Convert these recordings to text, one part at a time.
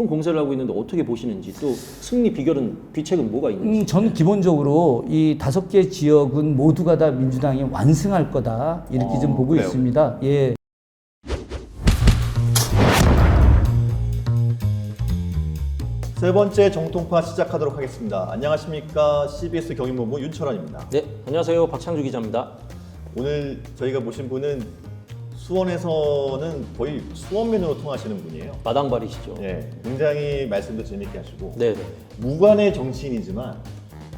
총 공세를 하고 있는데 어떻게 보시는지, 또 승리 비결은, 비책은 뭐가 있는지. 저는 기본적으로 이 5개 지역은 모두가 다 민주당이 완승할 거다 이렇게 좀 보고 그래요? 있습니다. 예. 세 번째 정통파 시작하도록 하겠습니다. 안녕하십니까, CBS 경인본부 윤철원입니다. 네, 안녕하세요. 박창주 기자입니다. 오늘 저희가 모신 분은 수원에서는 거의 수원맨으로 통하시는 분이에요. 마당발이시죠. 예, 굉장히 말씀도 재밌게 하시고 네네. 무관의 정치인이지만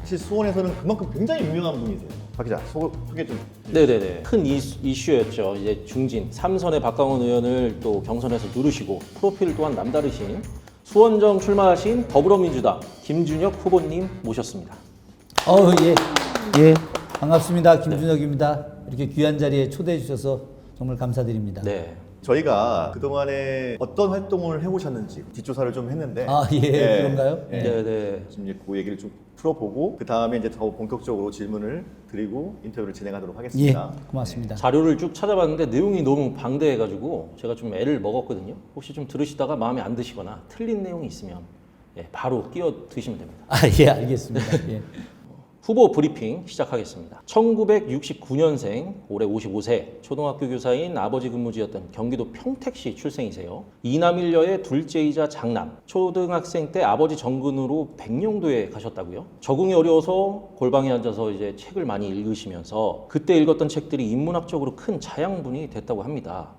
사실 수원에서는 그만큼 굉장히 유명한 분이세요. 박 기자, 소개 좀. 네네네. 큰 이슈였죠. 이제 중진 3선의 박강원 의원을 또 경선에서 누르시고 프로필 또한 남다르신 수원정 출마하신 더불어민주당 김준혁 후보님 모셨습니다. 예. 예. 반갑습니다. 김준혁입니다. 이렇게 귀한 자리에 초대해 주셔서 정말 감사드립니다. 네. 저희가 그동안에 어떤 활동을 해오셨는지 뒷조사를 좀 했는데. 그런가요? 예. 네네. 지금 이제 그 얘기를 좀 풀어보고 그 다음에 이제 더 본격적으로 질문을 드리고 인터뷰를 진행하도록 예. 하겠습니다. 고맙습니다. 자료를 쭉 찾아봤는데 내용이 너무 방대해가지고 제가 좀 애를 먹었거든요. 혹시 좀 들으시다가 마음에 안 드시거나 틀린 내용이 있으면 바로 끼어 드시면 됩니다. 예, 알겠습니다. 예. 후보 브리핑 시작하겠습니다. 1969년생, 올해 55세, 초등학교 교사인 아버지 근무지였던 경기도 평택시 출생이세요. 이남일녀의 둘째이자 장남, 초등학생 때 아버지 정근으로 백령도에 가셨다고요. 적응이 어려워서 골방에 앉아서 이제 책을 많이 읽으시면서 그때 읽었던 책들이 인문학적으로 큰 자양분이 됐다고 합니다.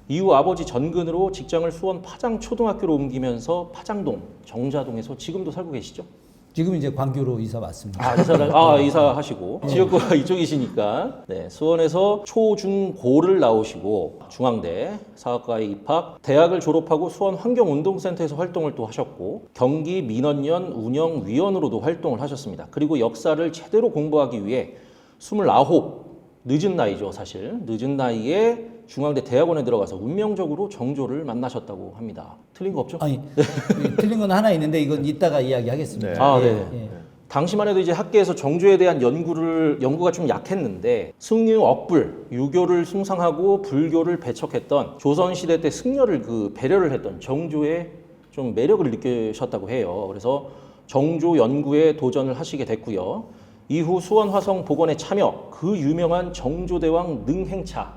이후 아버지 전근으로 직장을 수원 파장 초등학교로 옮기면서 파장동, 정자동에서 지금도 살고 계시죠? 지금 이제 광교로 이사 왔습니다. 이사하시고 지역구가 이쪽이시니까 수원에서 초중고를 나오시고 중앙대 사학과에 입학, 대학을 졸업하고 수원 환경운동센터에서 활동을 또 하셨고 경기 민원연 운영위원으로도 활동을 하셨습니다. 그리고 역사를 제대로 공부하기 위해 29, 늦은 나이죠 사실, 늦은 나이에 중앙대 대학원에 들어가서 운명적으로 정조를 만나셨다고 합니다. 틀린 거 없죠? 아니, 틀린 건 하나 있는데 이건 이따가 이야기하겠습니다. 네. 네. 예. 당시만 해도 이제 학계에서 정조에 대한 연구가 좀 약했는데 승유 억불, 유교를 숭상하고 불교를 배척했던 조선시대 때 승려를 배려를 했던 정조의 좀 매력을 느끼셨다고 해요. 그래서 정조 연구에 도전을 하시게 됐고요. 이후 수원 화성 복원에 참여, 그 유명한 정조대왕 능행차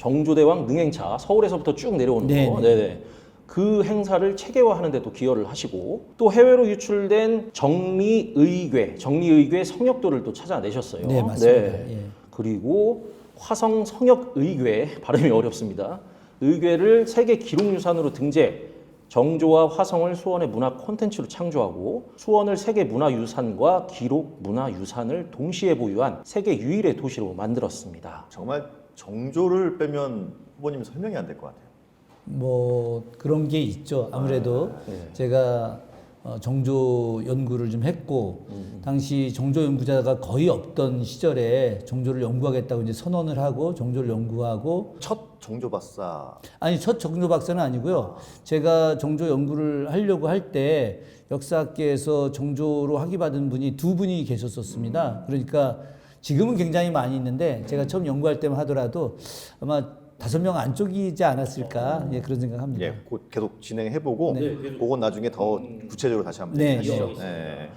서울에서부터 쭉 내려오는 거. 네네. 그 행사를 체계화하는 데도 기여를 하시고 또 해외로 유출된 정리의궤 성역도를 또 찾아내셨어요. 네, 맞습니다. 네. 그리고 화성 성역의궤, 발음이 어렵습니다. 의궤를 세계 기록유산으로 등재, 정조와 화성을 수원의 문화 콘텐츠로 창조하고 수원을 세계 문화유산과 기록 문화유산을 동시에 보유한 세계 유일의 도시로 만들었습니다. 정말 정조를 빼면 후보님 설명이 안 될 것 같아요. 뭐 그런 게 있죠. 아무래도 제가 정조 연구를 좀 했고 당시 정조 연구자가 거의 없던 시절에 정조를 연구하겠다고 이제 선언을 하고 정조를 연구하고 첫 정조 박사. 아니 첫 정조 박사는 아니고요. 제가 정조 연구를 하려고 할 때 역사학계에서 정조로 학위받은 분이 2분이 계셨었습니다. 그러니까 지금은 굉장히 많이 있는데 제가 처음 연구할 때만 하더라도 아마 5명 안쪽이지 않았을까 그런 생각합니다. 예, 곧 계속 진행해보고 그건 나중에 더 구체적으로 다시 한번 네, 하시죠. 네. 네.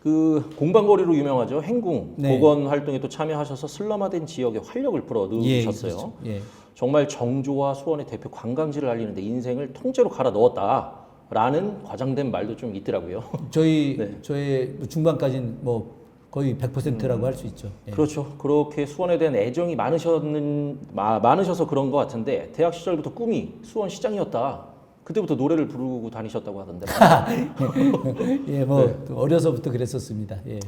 그 공방거리로 유명하죠. 행궁 네. 복원 활동에 또 참여하셔서 슬럼화된 지역에 활력을 불어 넣으셨어요. 그렇죠. 예. 정말 정조와 수원의 대표 관광지를 알리는데 인생을 통째로 갈아 넣었다라는 과장된 말도 좀 있더라고요. 저의 중반까지는 뭐 거의 100%라고 할 수 있죠. 예. 그렇죠. 그렇게 수원에 대한 애정이 많으셔서 그런 것 같은데 대학 시절부터 꿈이 수원 시장이었다. 그때부터 노래를 부르고 다니셨다고 하던데. 예, 뭐 어려서부터 그랬었습니다. 예.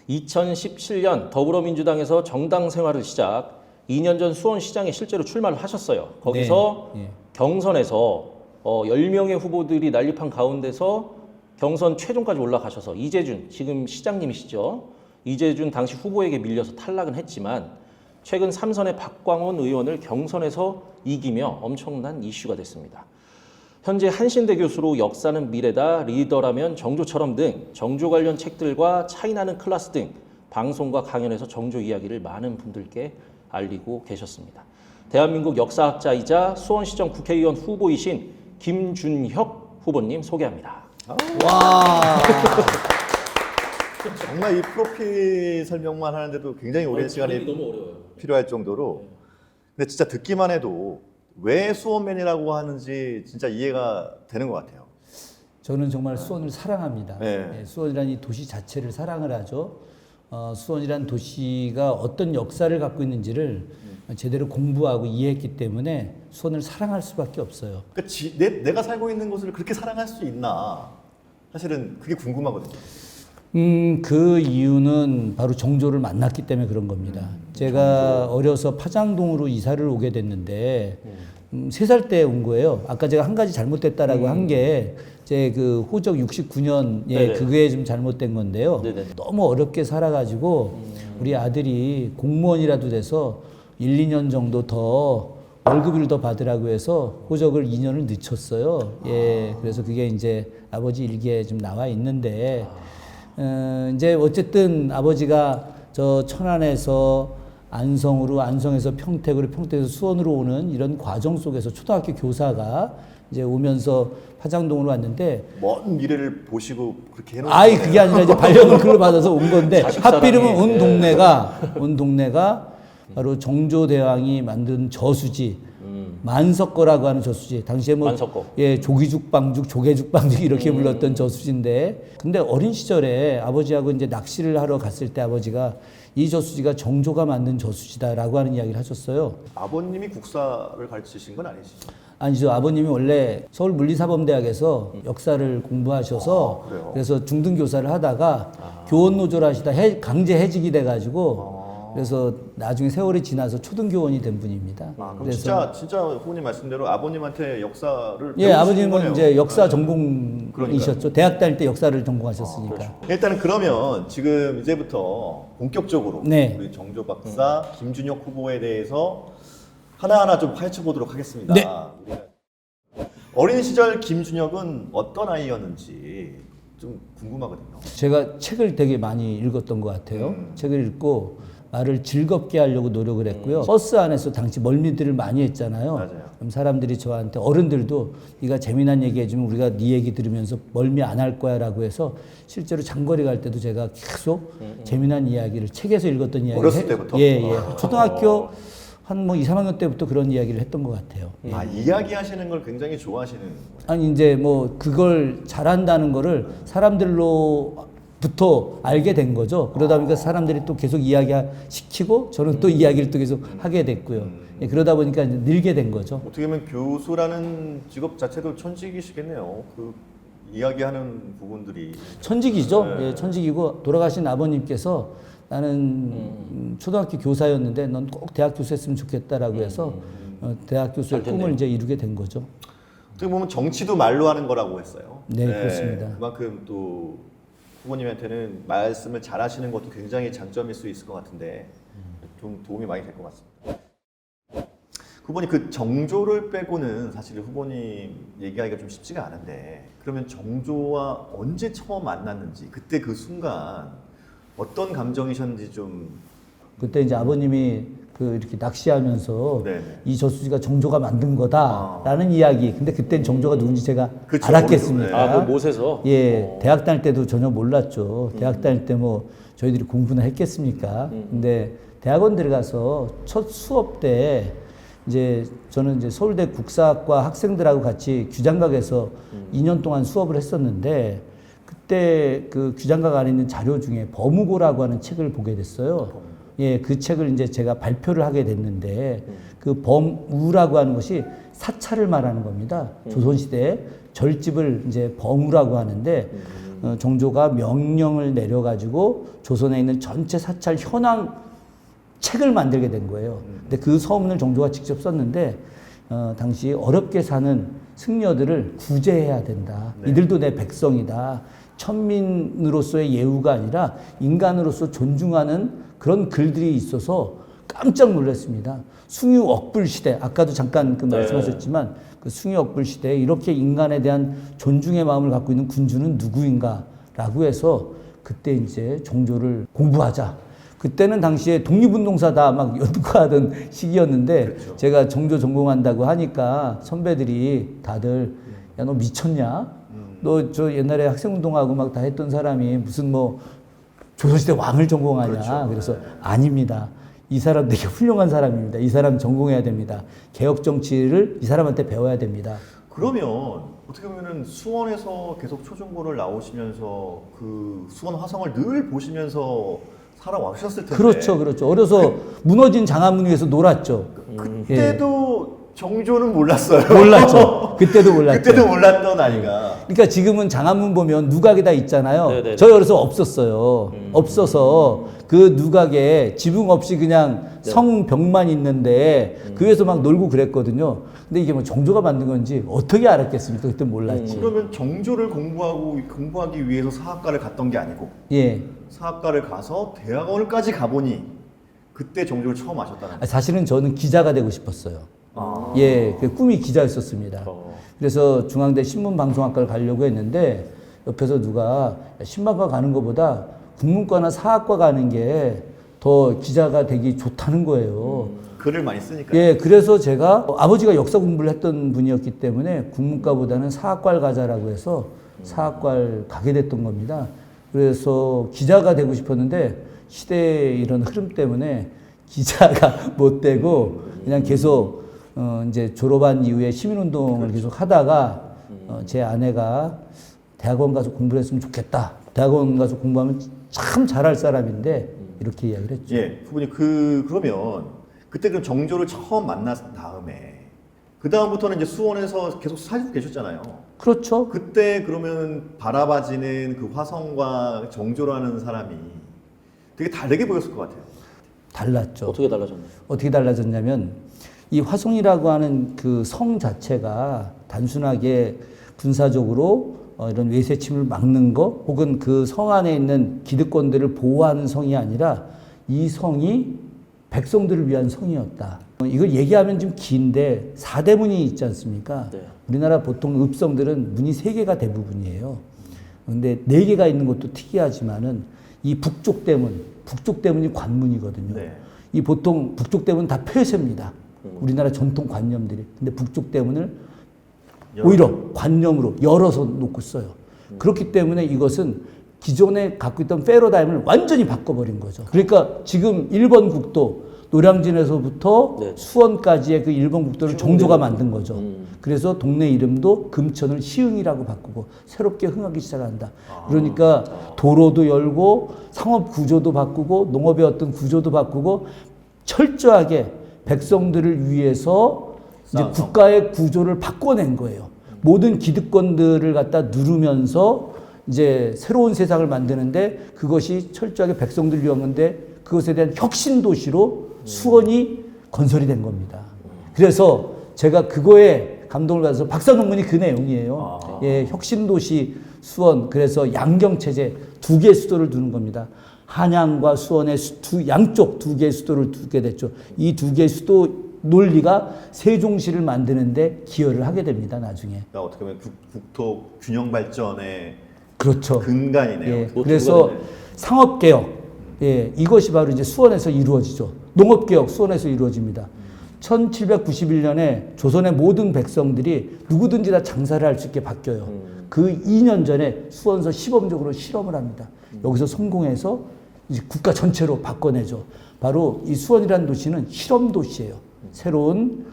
2017년 더불어민주당에서 정당 생활을 시작. 2년 전 수원시장에 실제로 출마를 하셨어요. 거기서 네. 예. 경선에서 10명의 후보들이 난립한 가운데서 경선 최종까지 올라가셔서 이재준, 지금 시장님이시죠. 이재준 당시 후보에게 밀려서 탈락은 했지만 최근 3선의 박광원 의원을 경선에서 이기며 엄청난 이슈가 됐습니다. 현재 한신대 교수로 역사는 미래다, 리더라면 정조처럼 등 정조 관련 책들과 차이나는 클라스 등 방송과 강연에서 정조 이야기를 많은 분들께 알리고 계셨습니다. 대한민국 역사학자이자 수원시청 국회의원 후보이신 김준혁 후보님 소개합니다. 와. 정말 이 프로필 설명만 하는데도 굉장히 오랜 시간이 너무 어려워요. 필요할 정도로. 근데 진짜 듣기만 해도 왜 수원맨이라고 하는지 진짜 이해가 되는 것 같아요. 저는 정말 수원을 사랑합니다. 네. 예, 수원이라는 이 도시 자체를 사랑을 하죠. 수원이라는 도시가 어떤 역사를 갖고 있는지를 제대로 공부하고 이해했기 때문에 수원을 사랑할 수밖에 없어요. 그러니까 내가 살고 있는 곳을 그렇게 사랑할 수 있나? 사실은 그게 궁금하거든요. 그 이유는 바로 정조를 만났기 때문에 그런 겁니다. 제가 어려서 파장동으로 이사를 오게 됐는데 3살 때 온 거예요. 아까 제가 한 가지 잘못됐다라고 한 게 제 그 호적 69년에 네네. 그게 좀 잘못된 건데요. 네네. 너무 어렵게 살아가지고 우리 아들이 공무원이라도 돼서 1, 2년 정도 더 월급을 더 받으라고 해서 호적을 2년을 늦췄어요. 예, 그래서 그게 이제 아버지 일기에 좀 나와 있는데 이제 어쨌든 아버지가 저 천안에서 안성으로, 안성에서 평택으로, 평택에서 수원으로 오는 이런 과정 속에서 초등학교 교사가 이제 오면서 파장동으로 왔는데 먼 미래를 보시고 그렇게 해놓은 아이 그게 아니라 이제 반려을 글로 받아서 온 건데 자식 하필이면 사랑이, 온 동네가 바로 정조대왕이 만든 저수지 만석거라고 하는 저수지. 당시에 뭐 만석거. 예, 조기죽방죽, 조개죽방죽 이렇게 불렀던 저수지인데 근데 어린 시절에 아버지하고 이제 낚시를 하러 갔을 때 아버지가 이 저수지가 정조가 만든 저수지다라고 하는 이야기를 하셨어요. 아버님이 국사를 가르치신 건 아니시죠? 아니죠. 아버님이 원래 서울 물리사범대학에서 역사를 공부하셔서 그래요? 그래서 중등교사를 하다가 교원노조를 하시다 강제 해직이 돼가지고 그래서 나중에 세월이 지나서 초등교원이 된 분입니다. 그럼 진짜 후보님 말씀대로 아버님한테 역사를 예, 배우신 아버님은 거네요. 이제 역사 네. 전공이셨죠. 대학 다닐 때 역사를 전공하셨으니까. 그렇죠. 일단은 그러면 지금 이제부터 본격적으로 네. 우리 정조 박사 김준혁 후보에 대해서 하나하나 좀 파헤쳐 보도록 하겠습니다. 네. 우리가 어린 시절 김준혁은 어떤 아이였는지 좀 궁금하거든요. 제가 책을 되게 많이 읽었던 것 같아요. 책을 읽고 말을 즐겁게 하려고 노력을 했고요. 버스 안에서 당시 멀미들을 많이 했잖아요. 맞아요. 그럼 사람들이 저한테 어른들도 네가 재미난 얘기 해주면 우리가 네 얘기 들으면서 멀미 안 할 거야라고 해서 실제로 장거리 갈 때도 제가 계속 재미난 이야기를 책에서 읽었던 이야기 어렸을 때부터? 예. 초등학교 한 뭐 2, 3학년 때부터 그런 이야기를 했던 것 같아요. 이야기하시는 걸 굉장히 좋아하시는 거예요. 아니 이제 뭐 그걸 잘한다는 거를 사람들로부터 알게 된 거죠. 그러다 보니까 사람들이 또 계속 이야기시키고 저는 또 이야기를 또 계속 하게 됐고요. 예, 그러다 보니까 이제 늘게 된 거죠. 어떻게 보면 교수라는 직업 자체도 천직이시겠네요. 그 이야기하는 부분들이 천직이죠. 네. 예, 천직이고 돌아가신 아버님께서 나는 초등학교 교사였는데 넌 꼭 대학 교수 했으면 좋겠다라고 해서 대학 교수의 잘 꿈을 됐네요. 이제 이루게 된 거죠. 어떻게 보면 정치도 말로 하는 거라고 했어요. 네, 그렇습니다. 그만큼 또 후보님한테는 말씀을 잘하시는 것도 굉장히 장점일 수 있을 것 같은데 좀 도움이 많이 될 것 같습니다. 후보님 그 정조를 빼고는 사실 후보님 얘기하기가 좀 쉽지가 않은데 그러면 정조와 언제 처음 만났는지 그때 그 순간 어떤 감정이셨는지 좀 그때 이제 아버님이 그 이렇게 낚시하면서 네네. 이 저수지가 정조가 만든 거다라는 이야기. 근데 그땐 정조가 누군지 제가 그쵸, 알았겠습니까? 그 못에서. 예, 대학 다닐 때도 전혀 몰랐죠. 대학 다닐 때 뭐 저희들이 공부나 했겠습니까? 근데 대학원 들어가서 첫 수업 때 이제 저는 이제 서울대 국사학과 학생들하고 같이 규장각에서 2년 동안 수업을 했었는데 그때 그 규장각 안에 있는 자료 중에 범우고라고 하는 책을 보게 됐어요. 예, 그 책을 이제 제가 발표를 하게 됐는데 그 범우라고 하는 것이 사찰을 말하는 겁니다. 조선시대에 절집을 이제 범우라고 하는데 정조가 명령을 내려가지고 조선에 있는 전체 사찰 현황 책을 만들게 된 거예요. 근데 그 서문을 정조가 직접 썼는데 당시 어렵게 사는 승려들을 구제해야 된다. 네. 이들도 내 백성이다. 천민으로서의 예우가 아니라 인간으로서 존중하는 그런 글들이 있어서 깜짝 놀랐습니다. 숭유억불 시대, 아까도 잠깐 그 말씀하셨지만 그 숭유억불 시대에 이렇게 인간에 대한 존중의 마음을 갖고 있는 군주는 누구인가라고 해서 그때 이제 정조를 공부하자. 그때는 당시에 독립운동사다 막 연구하던 시기였는데 그렇죠. 제가 정조 전공한다고 하니까 선배들이 다들 야 너 미쳤냐? 너 저 옛날에 학생운동하고 막 다 했던 사람이 무슨 뭐 조선시대 왕을 전공하냐. 그렇죠. 그래서 아닙니다. 이 사람 되게 훌륭한 사람입니다. 이 사람 전공해야 됩니다. 개혁 정치를 이 사람한테 배워야 됩니다. 그러면 어떻게 보면은 수원에서 계속 초중고를 나오시면서 그 수원 화성을 늘 보시면서 살아와셨을 텐데. 그렇죠, 그렇죠. 어려서 무너진 장안문 위에서 놀았죠. 그때도 정조는 몰랐어요. 몰랐죠. 그때도 몰랐죠. 그때도 몰랐던 나이가. 그러니까 지금은 장안문 보면 누각이 다 있잖아요. 네네네. 저희 어려서 없었어요. 없어서 그 누각에 지붕 없이 그냥 성벽만 있는데 그 위에서 막 놀고 그랬거든요. 근데 이게 뭐 정조가 만든 건지 어떻게 알았겠습니까? 그때 몰랐지. 그러면 정조를 공부하기 위해서 사학과를 갔던 게 아니고 예. 사학과를 가서 대학원을까지 가보니 그때 정조를 처음 아셨다는 거예요. 사실은 저는 기자가 되고 싶었어요. 예, 그 꿈이 기자였었습니다. 그래서 중앙대 신문방송학과를 가려고 했는데 옆에서 누가 신방과 가는 것보다 국문과나 사학과 가는 게 더 기자가 되기 좋다는 거예요. 글을 많이 쓰니까. 예, 그래서 제가 아버지가 역사 공부를 했던 분이었기 때문에 국문과보다는 사학과를 가자라고 해서 사학과를 가게 됐던 겁니다. 그래서 기자가 되고 싶었는데 시대의 이런 흐름 때문에 기자가 못 되고 그냥 계속 이제 졸업한 이후에 시민운동을 계속 하다가 제 아내가 대학원 가서 공부를 했으면 좋겠다. 대학원 가서 공부하면 참 잘할 사람인데 이렇게 이야기를 했죠. 예, 후보님 그러면 그때 그럼 정조를 처음 만난 다음에 그 다음부터는 이제 수원에서 계속 살고 계셨잖아요. 그렇죠. 그때 그러면 바라봐지는 그 화성과 정조라는 사람이 되게 다르게 보였을 것 같아요. 달랐죠. 어떻게 달라졌나요? 어떻게 달라졌냐면 이 화성이라고 하는 그 성 자체가 단순하게 군사적으로 이런 외세침을 막는 거 혹은 그 성 안에 있는 기득권들을 보호하는 성이 아니라 이 성이 백성들을 위한 성이었다. 이걸 얘기하면 좀 긴데 사대문이 있지 않습니까? 네. 우리나라 보통 읍성들은 문이 3개가 대부분이에요. 근데 4개가 있는 것도 특이하지만은 이 북쪽 대문이 관문이거든요. 네. 이 보통 북쪽 대문 다 폐쇄입니다. 우리나라 전통 관념들이. 근데 북쪽 대문을 오히려 관념으로 열어서 놓고 써요. 그렇기 때문에 이것은 기존에 갖고 있던 패러다임을 완전히 바꿔버린 거죠. 그러니까 지금 1번 국도 노량진에서부터 네. 수원까지의 그 1번 국도를 정조가 만든 거죠. 그래서 동네 이름도 금천을 시흥이라고 바꾸고 새롭게 흥하기 시작한다. 그러니까 도로도 열고 상업 구조도 바꾸고 농업의 어떤 구조도 바꾸고 철저하게 백성들을 위해서 이제 국가의 구조를 바꿔낸 거예요. 모든 기득권들을 갖다 누르면서 이제 새로운 세상을 만드는데 그것이 철저하게 백성들 위한 건데 그것에 대한 혁신 도시로 수원이 건설이 된 겁니다. 그래서 제가 그거에 감동을 받아서 박사 논문이 그 내용이에요. 예, 혁신 도시 수원. 그래서 양경 체제 2개의 수도를 두는 겁니다. 한양과 수원의 양쪽 2개의 수도를 두게 됐죠. 이 2개의 수도 논리가 세종시를 만드는데 기여를 하게 됩니다. 나중에. 그러니까 어떻게 보면 국토 균형 발전의 그렇죠. 근간이네요. 예, 어떻게 그래서 보면은. 상업개혁, 예, 이것이 바로 이제 수원에서 이루어지죠. 농업개혁 수원에서 이루어집니다. 1791년에 조선의 모든 백성들이 누구든지 다 장사를 할 수 있게 바뀌어요. 그 2년 전에 수원서 시범적으로 실험을 합니다. 여기서 성공해서 이제 국가 전체로 바꿔내죠. 바로 이 수원이라는 도시는 실험 도시예요. 새로운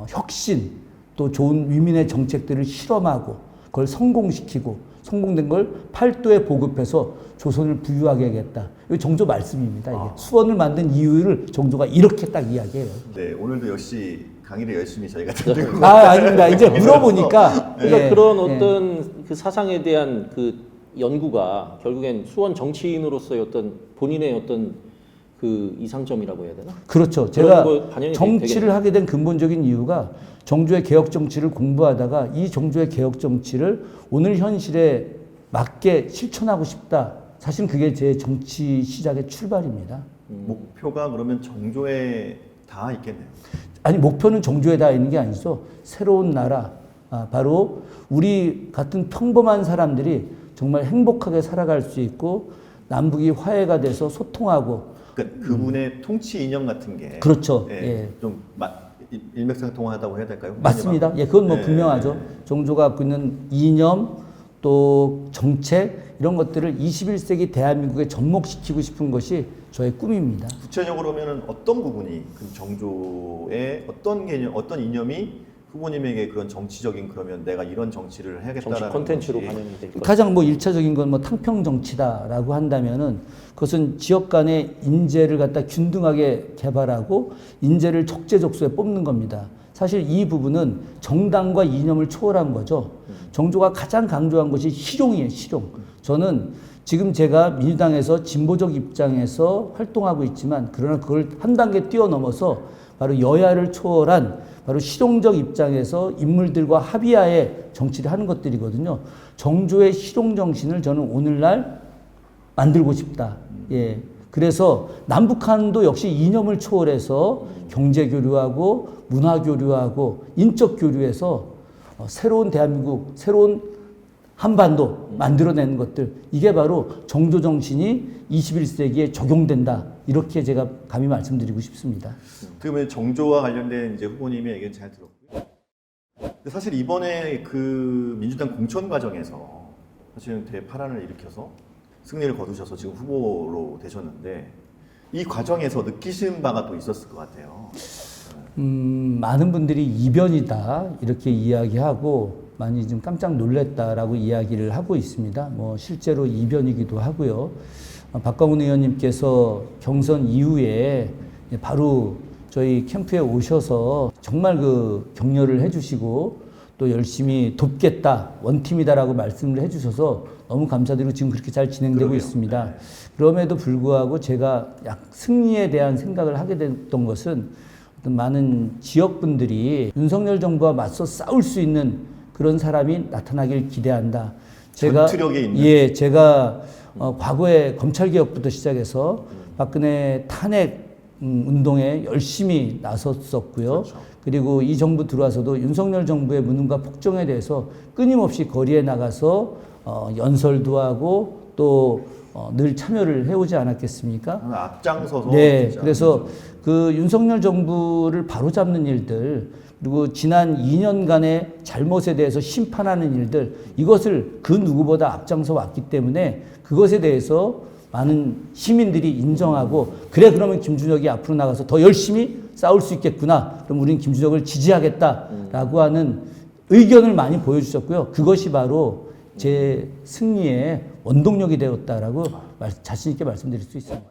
혁신 또 좋은 위민의 정책들을 실험하고 그걸 성공시키고 성공된 걸 팔도에 보급해서 조선을 부유하게 하겠다. 이거 정조 말씀입니다. 이게. 수원을 만든 이유를 정조가 이렇게 딱 이야기해요. 네, 오늘도 역시 강의를 열심히 저희가 듣는 아닙니다. 이제 물어보니까. 그러니까 예, 그런 예. 어떤 그 사상에 대한 그 연구가 결국엔 수원 정치인으로서의 어떤 본인의 어떤 그 이상점이라고 해야 되나? 그렇죠. 그런 제가 거 반영이 정치를 되겠네요. 하게 된 근본적인 이유가 정조의 개혁 정치를 공부하다가 이 정조의 개혁 정치를 오늘 현실에 맞게 실천하고 싶다. 사실 그게 제 정치 시작의 출발입니다. 목표가 그러면 정조에 다 있겠네요. 아니 목표는 정조에 다 있는 게 아니죠. 새로운 나라, 바로 우리 같은 평범한 사람들이 정말 행복하게 살아갈 수 있고 남북이 화해가 돼서 소통하고 그러니까 그분의 통치 이념 같은 게 그렇죠. 예, 예. 좀 일맥상통하다고 해야 될까요? 맞습니다. 예, 그건 뭐 네. 분명하죠. 정조가 갖고 있는 이념 또 정책 이런 것들을 21세기 대한민국에 접목시키고 싶은 것이 저의 꿈입니다. 구체적으로 하면은 어떤 부분이 그 정조의 어떤 개념, 어떤 이념이 후보님에게 그런 정치적인 그러면 내가 이런 정치를 해야겠다라는 정치 콘텐츠로 것이 반영이 될 것. 가장 뭐 1차적인 건 뭐 탕평 정치다라고 한다면은 그것은 지역 간의 인재를 갖다 균등하게 개발하고 인재를 적재적소에 뽑는 겁니다. 사실 이 부분은 정당과 이념을 초월한 거죠. 정조가 가장 강조한 것이 실용이에요, 실용. 저는 지금 제가 민주당에서 진보적 입장에서 활동하고 있지만 그러나 그걸 한 단계 뛰어넘어서 바로 여야를 초월한 바로 실용적 입장에서 인물들과 합의하에 정치를 하는 것들이거든요. 정조의 실용 정신을 저는 오늘날 만들고 싶다. 예. 그래서 남북한도 역시 이념을 초월해서 경제 교류하고 문화 교류하고 인적 교류해서 새로운 대한민국, 새로운 한반도 만들어내는 것들, 이게 바로 정조 정신이 21세기에 적용된다. 이렇게 제가 감히 말씀드리고 싶습니다. 그러면 정조와 관련된 이제 후보님의 의견 잘 들었고요. 근데 사실 이번에 그 민주당 공천 과정에서 사실은 대파란을 일으켜서 승리를 거두셔서 지금 후보로 되셨는데 이 과정에서 느끼신 바가 또 있었을 것 같아요. 많은 분들이 이변이다 이렇게 이야기하고 많이 좀 깜짝 놀랐다라고 이야기를 하고 있습니다. 뭐 실제로 이변이기도 하고요. 박광훈 의원님께서 경선 이후에 바로 저희 캠프에 오셔서 정말 그 격려를 해주시고 또 열심히 돕겠다, 원팀이다라고 말씀을 해주셔서 너무 감사드리고 지금 그렇게 잘 진행되고 그러게요. 있습니다. 네. 그럼에도 불구하고 제가 승리에 대한 생각을 하게 됐던 것은 어떤 많은 지역분들이 윤석열 정부와 맞서 싸울 수 있는 그런 사람이 나타나길 기대한다. 전투력에 있는. 예, 제가 과거에 검찰개혁부터 시작해서 박근혜 탄핵 운동에 열심히 나섰었고요. 그렇죠. 그리고 이 정부 들어와서도 윤석열 정부의 무능과 폭정에 대해서 끊임없이 거리에 나가서 연설도 하고 또 늘 참여를 해오지 않았겠습니까? 앞장서서. 네, 진짜. 그래서 그 윤석열 정부를 바로잡는 일들 그리고 지난 2년간의 잘못에 대해서 심판하는 일들 이것을 그 누구보다 앞장서 왔기 때문에 그것에 대해서 많은 시민들이 인정하고 그래 그러면 김준혁이 앞으로 나가서 더 열심히 싸울 수 있겠구나. 그럼 우리는 김준혁을 지지하겠다라고 하는 의견을 많이 보여주셨고요. 그것이 바로 제 승리의 원동력이 되었다라고 자신 있게 말씀드릴 수 있습니다.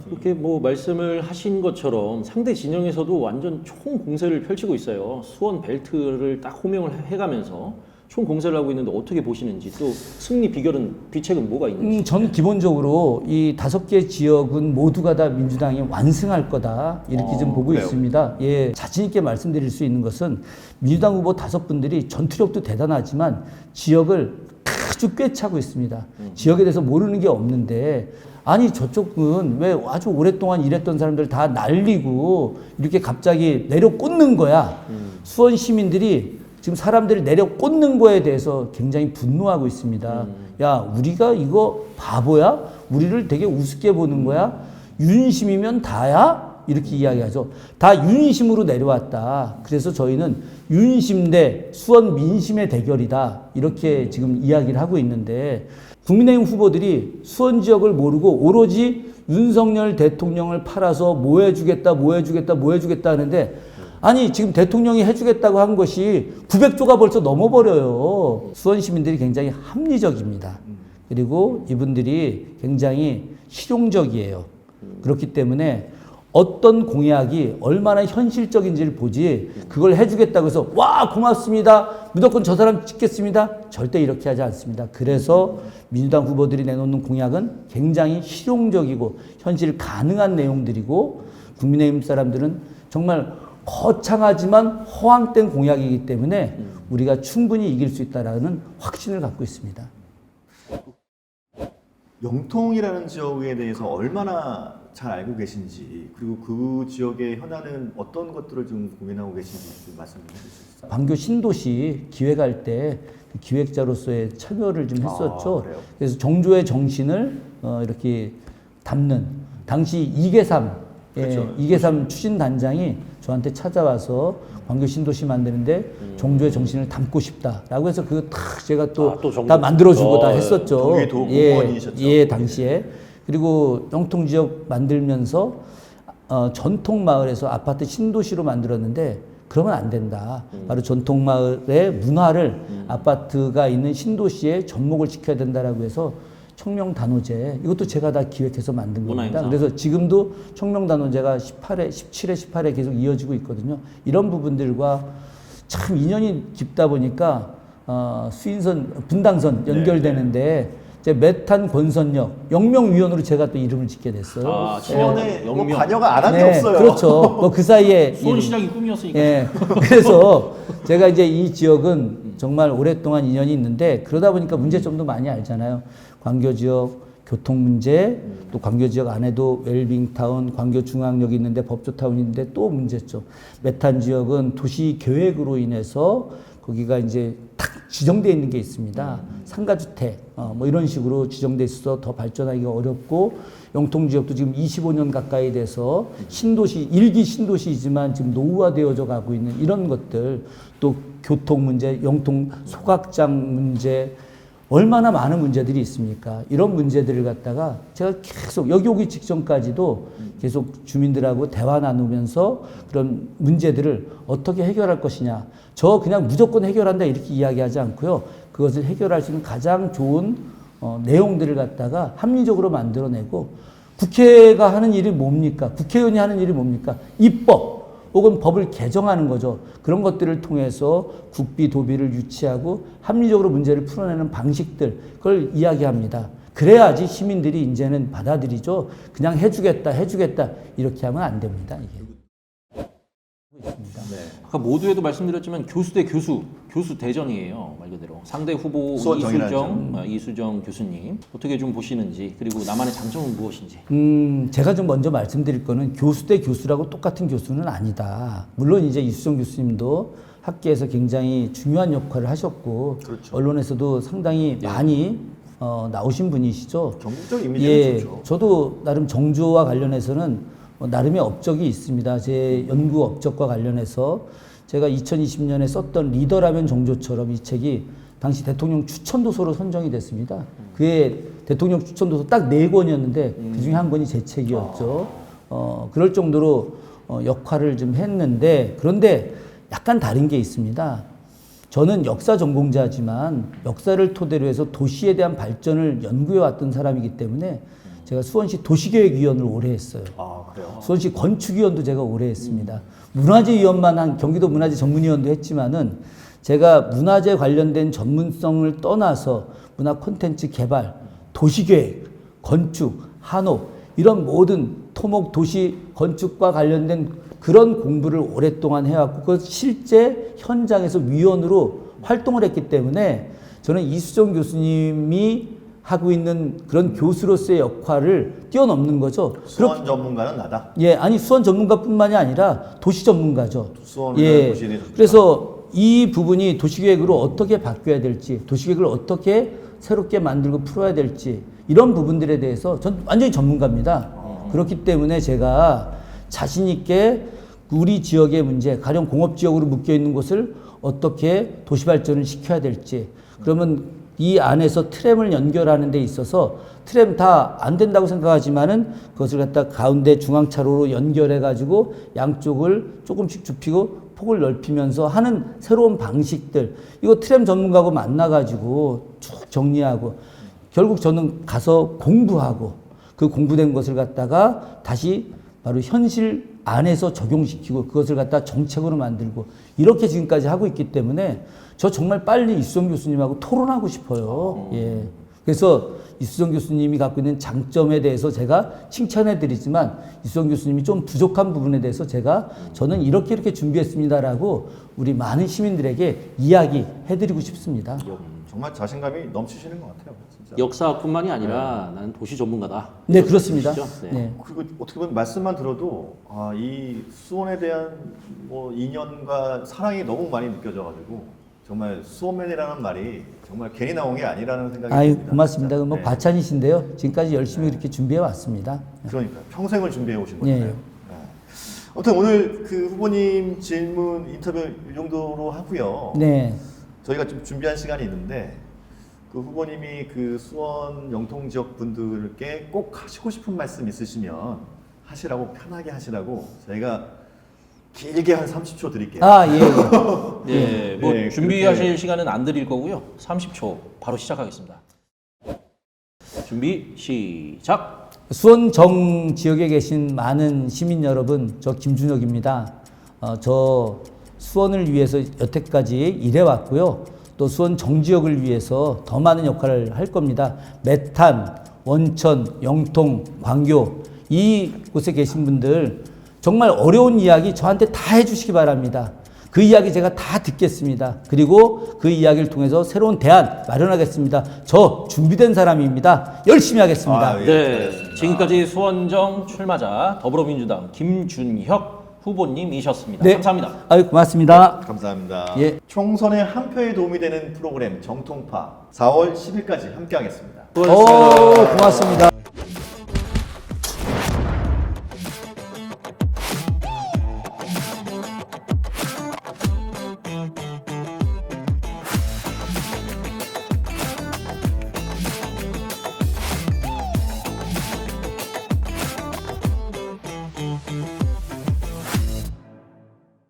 그렇게 뭐 말씀을 하신 것처럼 상대 진영에서도 완전 총 공세를 펼치고 있어요. 수원 벨트를 딱 호명을 해가면서 총 공세를 하고 있는데 어떻게 보시는지 또 승리 비결은 비책은 뭐가 있는지. 저는 기본적으로 이 5개 지역은 모두가 다 민주당이 완승할 거다 이렇게 좀 보고 그래요? 있습니다. 예, 자신 있게 말씀드릴 수 있는 것은 민주당 후보 5분들이 전투력도 대단하지만 지역을 아주 꿰차고 있습니다. 지역에 대해서 모르는 게 없는데 아니 저쪽은 왜 아주 오랫동안 일했던 사람들 다 날리고 이렇게 갑자기 내려 꽂는 거야. 수원 시민들이 지금 사람들을 내려 꽂는 거에 대해서 굉장히 분노하고 있습니다. 야, 우리가 이거 바보야? 우리를 되게 우습게 보는 거야? 윤심이면 다야? 이렇게 이야기하죠. 다 윤심으로 내려왔다. 그래서 저희는 윤심 대 수원 민심의 대결이다. 이렇게 지금 이야기를 하고 있는데 국민의힘 후보들이 수원 지역을 모르고 오로지 윤석열 대통령을 팔아서 뭐 해주겠다, 뭐 해주겠다, 뭐 해주겠다 하는데 아니 지금 대통령이 해주겠다고 한 것이 900조가 벌써 넘어버려요. 수원 시민들이 굉장히 합리적입니다. 그리고 이분들이 굉장히 실용적이에요. 그렇기 때문에 어떤 공약이 얼마나 현실적인지를 보지 그걸 해주겠다고 해서 와 고맙습니다. 무조건 저 사람 찍겠습니다. 절대 이렇게 하지 않습니다. 그래서 민주당 후보들이 내놓는 공약은 굉장히 실용적이고 현실 가능한 내용들이고 국민의힘 사람들은 정말 거창하지만 허황된 공약이기 때문에 우리가 충분히 이길 수 있다는 확신을 갖고 있습니다. 영통이라는 지역에 대해서 얼마나 잘 알고 계신지 그리고 그 지역의 현안은 어떤 것들을 좀 고민하고 계신지 좀 말씀 좀 해주실 수 있어요? 방교 신도시 기획할 때 기획자로서의 참여를 좀 했었죠. 그래요? 그래서 정조의 정신을 이렇게 담는 당시 이계삼 그렇죠. 이계삼 추진단장이 저한테 찾아와서 광교 신도시 만드는데 종조의 정신을 담고 싶다라고 해서 그거 탁 제가 또 다 만들어주고 다 했었죠. 동의도 공무원이셨죠. 예, 당시에. 그리고 영통 지역 만들면서 전통 마을에서 아파트 신도시로 만들었는데 그러면 안 된다. 바로 전통 마을의 문화를 아파트가 있는 신도시에 접목을 시켜야 된다라고 해서 청명단오제 이것도 제가 다 기획해서 만든 겁니다. 문화행사. 그래서 지금도 청명단오제가 17회, 18회 계속 이어지고 있거든요. 이런 부분들과 참 인연이 깊다 보니까 수인선, 분당선 연결되는데 이제 메탄 권선역 영명위원으로 제가 또 이름을 짓게 됐어요. 아, 수원에 뭐 영명. 관여가 안 한 게 네, 없어요. 그렇죠. 뭐 그 사이에 수원시장이 꿈이었으니까. 예. 그래서 제가 이제 이 지역은 정말 오랫동안 인연이 있는데 그러다 보니까 문제점도 많이 알잖아요. 광교 지역 교통 문제, 또 광교 지역 안에도 웰빙타운, 광교 중앙역이 있는데 법조타운이 있는데 또 문제점. 메탄 지역은 도시 계획으로 인해서 거기가 이제 딱 지정되어 있는 게 있습니다. 상가주택, 뭐 이런 식으로 지정돼 있어서 더 발전하기가 어렵고, 영통 지역도 지금 25년 가까이 돼서 신도시, 일기 신도시이지만 지금 노후화되어져 가고 있는 이런 것들, 또 교통 문제, 영통 소각장 문제, 얼마나 많은 문제들이 있습니까? 이런 문제들을 갖다가 제가 계속 여기 오기 직전까지도 계속 주민들하고 대화 나누면서 그런 문제들을 어떻게 해결할 것이냐. 저 그냥 무조건 해결한다 이렇게 이야기하지 않고요. 그것을 해결할 수 있는 가장 좋은 내용들을 갖다가 합리적으로 만들어내고, 국회가 하는 일이 뭡니까? 국회의원이 하는 일이 뭡니까? 입법 혹은 법을 개정하는 거죠. 그런 것들을 통해서 국비, 도비를 유치하고 합리적으로 문제를 풀어내는 방식들, 그걸 이야기합니다. 그래야지 시민들이 이제는 받아들이죠. 그냥 해주겠다 이렇게 하면 안 됩니다. 이게. 네. 아까 모두에도 말씀드렸지만 교수 대 교수 대전이에요. 말 그대로. 상대 후보 수원 이수정 교수님 어떻게 좀 보시는지, 그리고 나만의 장점은 무엇인지. 제가 좀 먼저 말씀드릴 거는 교수 대 교수라고 똑같은 교수는 아니다. 물론 이제 이수정 교수님도 학계에서 굉장히 중요한 역할을 하셨고, 그렇죠. 언론에서도 상당히 많이 나오신 분이시죠. 전국적 이미지는 좋죠. 저도 나름 정조와 관련해서는 나름의 업적이 있습니다. 제 연구 업적과 관련해서 제가 2020년에 썼던 리더라면 정조처럼 이 책이 당시 대통령 추천도서로 선정이 됐습니다. 그게 대통령 추천도서 딱 4권이었는데 그중에 한 권이 제 책이었죠. 그럴 정도로 역할을 좀 했는데, 그런데 약간 다른 게 있습니다. 저는 역사 전공자지만 역사를 토대로 해서 도시에 대한 발전을 연구해 왔던 사람이기 때문에 제가 수원시 도시계획위원을 오래 했어요. 아, 그래요? 수원시 건축위원도 제가 오래 했습니다. 문화재위원만 한 경기도 문화재 전문위원도 했지만은 제가 문화재 관련된 전문성을 떠나서 문화 콘텐츠 개발, 도시계획, 건축, 한옥 이런 모든 토목 도시 건축과 관련된 그런 공부를 오랫동안 해왔고, 그 실제 현장에서 위원으로 활동을 했기 때문에 저는 이수정 교수님이 하고 있는 그런 교수로서의 역할을 뛰어넘는 거죠. 수원 전문가는 나다. 예, 아니 수원 전문가뿐만이 아니라 도시 전문가죠. 수원은 예, 도시에 대해서 그래서 이 부분이 도시계획으로 어떻게 바뀌어야 될지, 도시계획을 어떻게 새롭게 만들고 풀어야 될지, 이런 부분들에 대해서 전 완전히 전문가입니다. 그렇기 때문에 제가 자신 있게 우리 지역의 문제, 가령 공업지역으로 묶여있는 곳을 어떻게 도시발전을 시켜야 될지, 그러면 이 안에서 트램을 연결하는 데 있어서 트램 다 안 된다고 생각하지만은 그것을 갖다 가운데 중앙차로로 연결해 가지고 양쪽을 조금씩 좁히고 폭을 넓히면서 하는 새로운 방식들, 이거 트램 전문가하고 만나 가지고 쭉 정리하고, 결국 저는 가서 공부하고 그 공부된 것을 갖다가 다시 바로 현실 안에서 적용시키고 그것을 갖다 정책으로 만들고, 이렇게 지금까지 하고 있기 때문에 저 정말 빨리 이수정 교수님하고 토론하고 싶어요. 예. 그래서 이수정 교수님이 갖고 있는 장점에 대해서 제가 칭찬해 드리지만, 이수정 교수님이 좀 부족한 부분에 대해서 저는 이렇게 준비했습니다라고 우리 많은 시민들에게 이야기해 드리고 싶습니다. 정말 자신감이 넘치시는 것 같아요. 진짜. 역사뿐만이 아니라 나는 도시 전문가다. 네, 그렇습니다. 네. 네. 그리고 어떻게 보면 말씀만 들어도 이 수원에 대한 뭐 인연과 사랑이 너무 많이 느껴져가지고 정말 수원맨이라는 말이 정말 괜히 나온 게 아니라는 생각이 아유, 듭니다. 고맙습니다. 진짜. 뭐 네. 과찬이신데요. 지금까지 열심히 이렇게 준비해 왔습니다. 그러니까 평생을 준비해 오신 예, 거잖아요. 아무튼 오늘 그 후보님 질문 인터뷰 이 정도로 하고요. 네. 저희가 좀 준비한 시간이 있는데 그 후보님이 그 수원 영통 지역 분들께 꼭 하시고 싶은 말씀 있으시면 하시라고 편하게 하시라고 저희가 길게 한 30초 드릴게요. 아, 예. 네, 뭐 네, 준비하실 그렇게. 시간은 안 드릴 거고요. 30초 바로 시작하겠습니다. 준비 시작. 수원 정 지역에 계신 많은 시민 여러분, 저 김준혁입니다. 저 수원을 위해서 여태까지 일해왔고요. 또 수원 정 지역을 위해서 더 많은 역할을 할 겁니다. 메탄, 원천, 영통, 광교 이곳에 계신 분들 정말 어려운 이야기 저한테 다 해주시기 바랍니다. 그 이야기 제가 다 듣겠습니다. 그리고 그 이야기를 통해서 새로운 대안 마련하겠습니다. 저 준비된 사람입니다. 열심히 하겠습니다. 아, 예, 네, 잘했습니다. 지금까지 수원정 출마자 더불어민주당 김준혁 후보님이셨습니다. 네. 감사합니다. 아유, 고맙습니다. 감사합니다. 예. 총선에 한 표에 도움이 되는 프로그램 정통파 4월 10일까지 함께하겠습니다. 오, 고맙습니다.